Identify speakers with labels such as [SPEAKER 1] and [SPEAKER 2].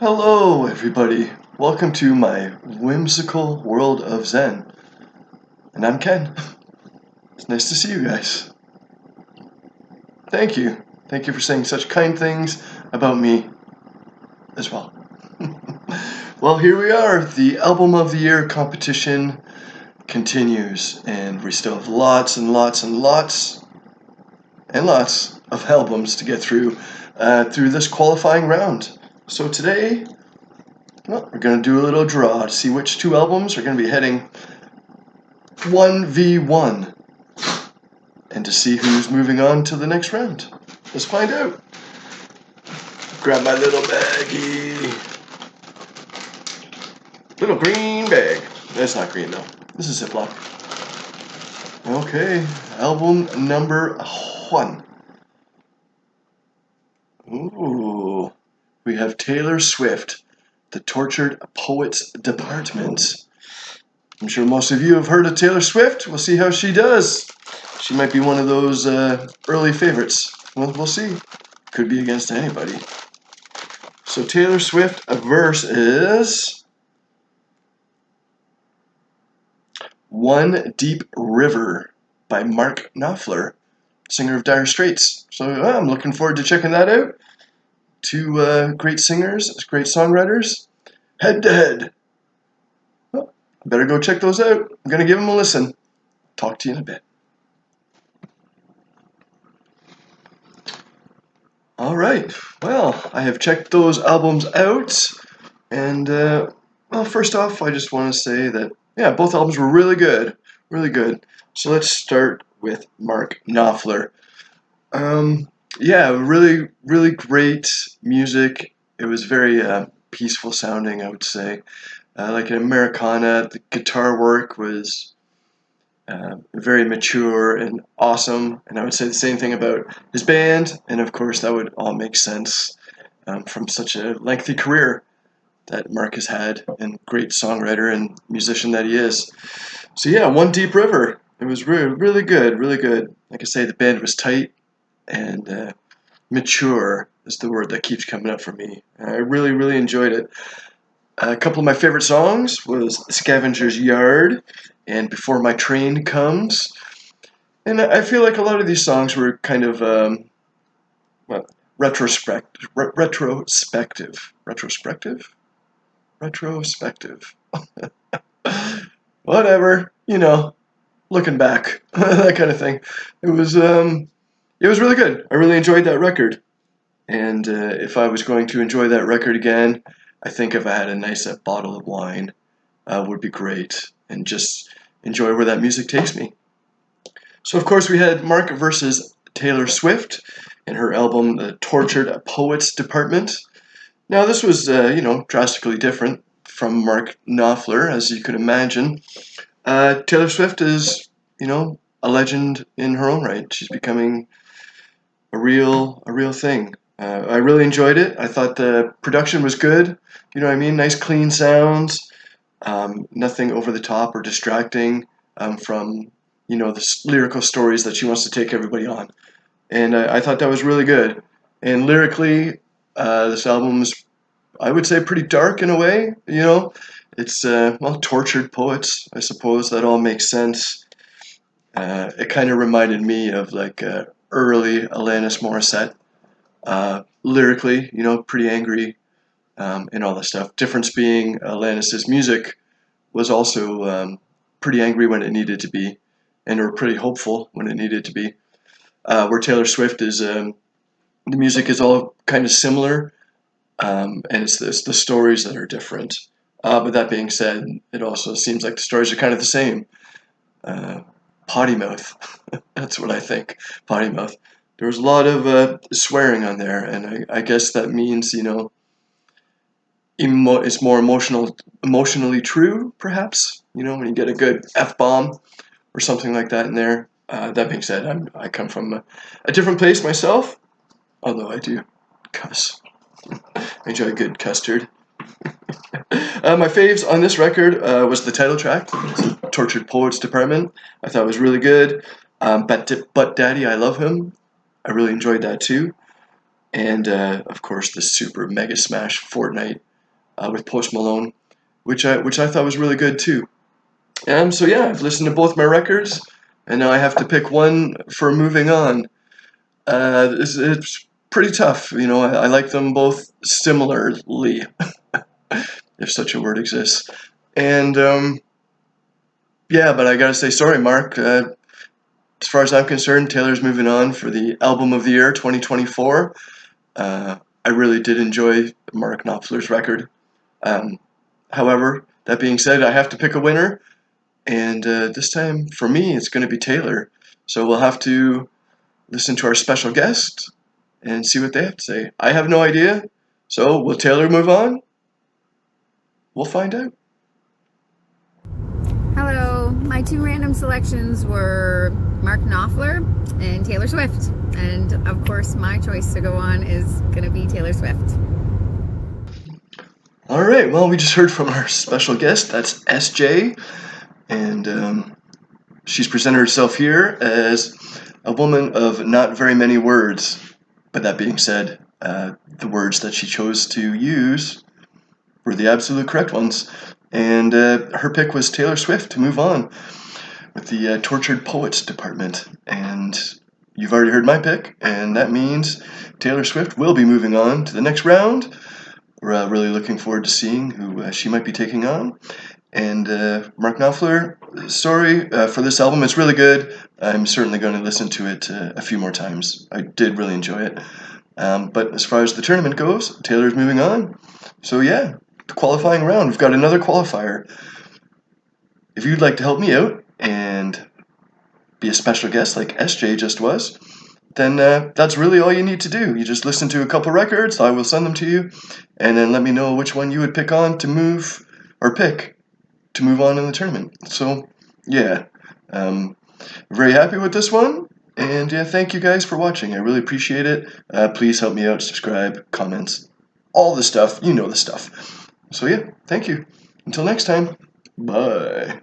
[SPEAKER 1] Hello, everybody. Welcome to my whimsical world of Zen. And I'm Ken. It's nice to see you guys. Thank you. Thank you for saying such kind things about me as well. Well, here we are. The Album of the Year competition continues, and we still have lots and lots and lots and lots of albums to get through this qualifying round. So today, well, we're going to do a little draw to see which two albums are going to be heading 1v1 and to see who's moving on to the next round. Let's find out. Grab my little baggie. Little green bag. That's not green though. This is Ziploc. Okay, album number 1. Ooh, we have Taylor Swift, The Tortured Poets Department. I'm sure most of you have heard of Taylor Swift. We'll see how she does. She might be one of those early favorites. Well, we'll see. Could be against anybody. So Taylor Swift versus One Deep River by Mark Knopfler, singer of Dire Straits. So I'm looking forward to checking that out. Two great singers, great songwriters, head to head. Well, better go check those out. I'm going to give them a listen. Talk to you in a bit. All right. Well, I have checked those albums out, and well, first off, I just want to say that both albums were really good, really good. So let's start with Mark Knopfler. Really, really great music. It was very peaceful sounding, I would say. Like an Americana, the guitar work was very mature and awesome. And I would say the same thing about his band. And of course, that would all make sense from such a lengthy career that Mark has had, and great songwriter and musician that he is. So yeah, One Deep River. It was really, really good, really good. Like I say, the band was tight and mature is the word that keeps coming up for me. I really, really enjoyed it. A couple of my favorite songs was Scavenger's Yard and Before My Train Comes. And I feel like a lot of these songs were kind of well, retrospective. Whatever, looking back, that kind of thing. It was really good. I really enjoyed that record. And if I was going to enjoy that record again, I think if I had a nice bottle of wine, would be great, and just enjoy where that music takes me. So of course we had Mark versus Taylor Swift and her album The Tortured Poets Department. Now this was drastically different from Mark Knopfler, as you could imagine. Taylor Swift is a legend in her own right. She's becoming a real thing. I really enjoyed it. I thought the production was good. You know what I mean? Nice clean sounds. Nothing over the top or distracting from the lyrical stories that she wants to take everybody on. And I thought that was really good. And lyrically, this album is, I would say, pretty dark in a way. It's tortured poets. I suppose that all makes sense. It kind of reminded me of like early Alanis Morissette. Lyrically, pretty angry and all that stuff. Difference being, Alanis's music was also pretty angry when it needed to be, and or pretty hopeful when it needed to be. Where Taylor Swift is, the music is all kind of similar, and it's the stories that are different. But that being said, it also seems like the stories are kind of the same. Potty mouth. That's what I think. Potty mouth. There was a lot of swearing on there, and I guess that means it's more emotionally true, perhaps. When you get a good f bomb or something like that in there. That being said, I come from a different place myself, although I do cuss. I enjoy a good custard. My faves on this record was the title track, Tortured Poets Department. I thought it was really good. But Daddy, I Love Him. I really enjoyed that too. And of course, the super mega smash Fortnite with Post Malone, which I thought was really good too. So yeah, I've listened to both my records, and now I have to pick one for moving on. It's pretty tough, I like them both similarly, if such a word exists. And yeah, but I gotta say sorry, Mark. As far as I'm concerned, Taylor's moving on for the Album of the Year 2024. I really did enjoy Mark Knopfler's record. Um, However, that being said, I have to pick a winner, and this time for me, it's going to be Taylor. So we'll have to listen to our special guest and see what they have to say. I have no idea. So will Taylor move on? We'll find out.
[SPEAKER 2] Hello, my two random selections were Mark Knopfler and Taylor Swift. And of course, my choice to go on is going to be Taylor Swift.
[SPEAKER 1] All right, well, we just heard from our special guest. That's SJ. And she's presented herself here as a woman of not very many words. But that being said, the words that she chose to use were the absolute correct ones. And her pick was Taylor Swift to move on with the Tortured Poets department. And you've already heard my pick, and that means Taylor Swift will be moving on to the next round. We're really looking forward to seeing who she might be taking on. And Mark Knopfler, sorry for this album. It's really good. I'm certainly going to listen to it a few more times. I did really enjoy it. But as far as the tournament goes, Taylor's moving on. So yeah, the qualifying round. We've got another qualifier. If you'd like to help me out and be a special guest like SJ just was, then that's really all you need to do. You just listen to a couple records. I will send them to you, and then let me know which one you would pick on to move on in the tournament. So yeah, very happy with this one. And yeah, thank you guys for watching. I really appreciate it. Please help me out, subscribe, comments, all the stuff. You know the stuff. So yeah, thank you. Until next time, bye.